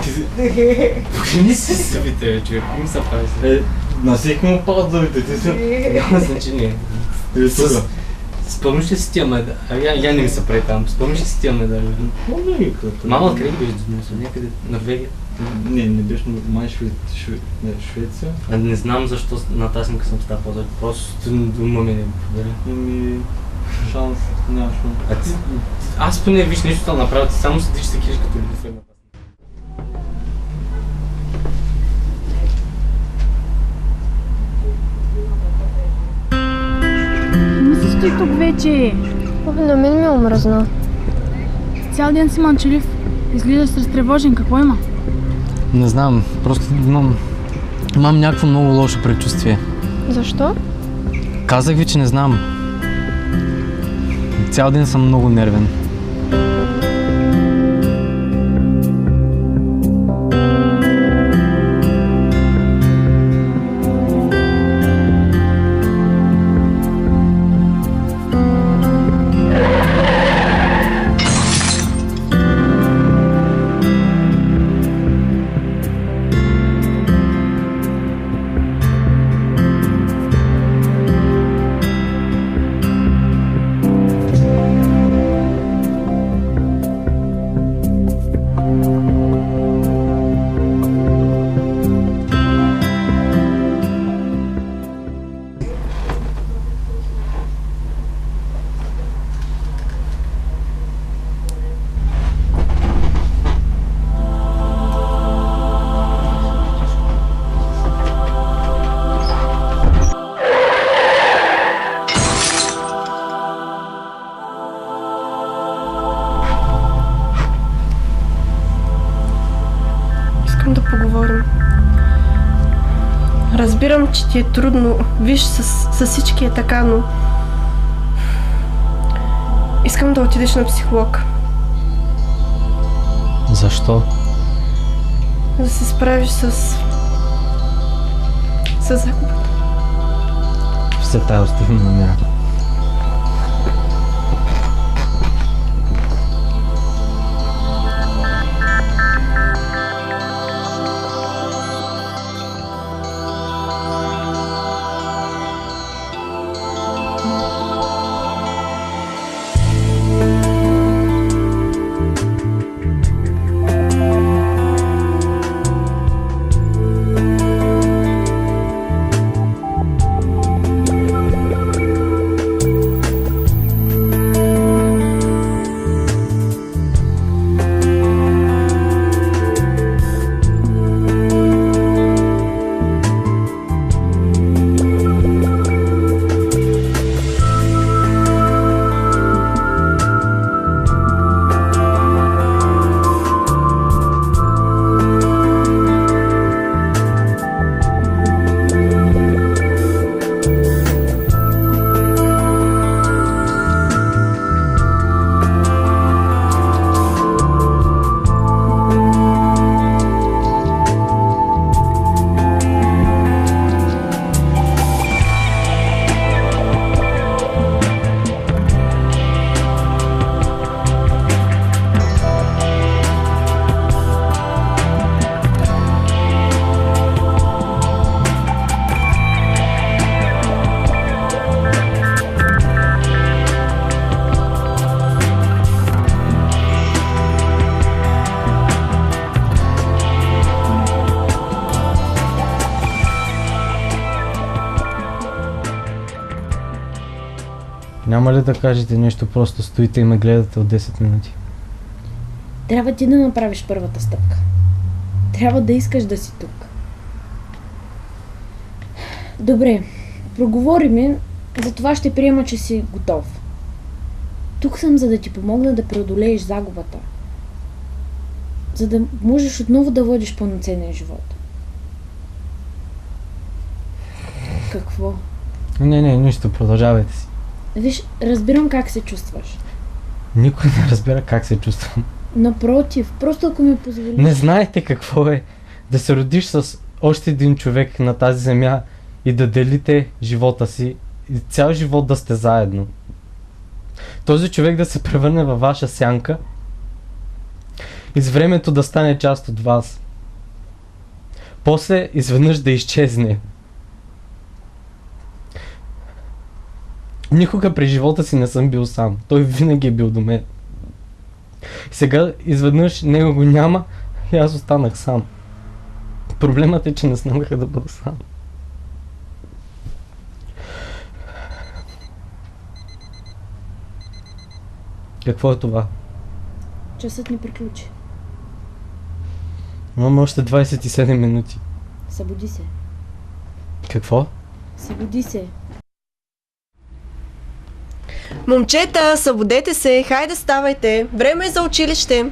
ти... Пожени си зъбите, човек, им се прави. На всеки му падат зъбите, ти си... Няма значение. Спомниш ли си тия медали? Я не ми се прави там. Спомниш ли си тия медали? Мама къде беше донесла? Някъде Норвегия? Не беше май Швеция. Не знам защо на тази снимка съм става по-зър. Просто дума ми не го подаря. Шанс нямаш. Аз поне виж нещо да направя, ти само седиш се киш като любов една Мислиш ти тук вече? На мен ми е омръзна. Цял ден си мълчалив. Изглеждаш разтревожен. Какво има? Не знам, просто имам някакво много лошо предчувствие. Защо? Казах ви, че не знам. Цял ден съм много нервен. Искам да поговорим. Разбирам, че ти е трудно. Виж, с всички е така, но... Искам да отидеш на психолог. Защо? Да се справиш с загубата. Все тая оставим номера. Няма ли да кажете нещо, просто стоите и ме гледате от 10 минути? Трябва ти да направиш първата стъпка. Трябва да искаш да си тук. Добре, проговори ми, затова ще приема, че си готов. Тук съм, за да ти помогна да преодолееш загубата. За да можеш отново да водиш пълноценен живот. Какво? Не, нищо, продължавайте си. Виж, разбирам как се чувстваш. Никой не разбира как се чувствам. Напротив, просто ако ми позволиш... Не знаете какво е да се родиш с още един човек на тази земя и да делите живота си и цял живот да сте заедно. Този човек да се превърне във ваша сянка И с времето да стане част от вас. После изведнъж да изчезне. Никога през живота си не съм бил сам. Той винаги е бил до мен. Сега изведнъж него го няма и аз останах сам. Проблемът е, че не смееха да бъда сам. Какво е това? Часът ни приключи. Имаме още 27 минути. Събуди се. Какво? Събуди се. Момчета, събудете се, хайде ставайте. Време е за училище.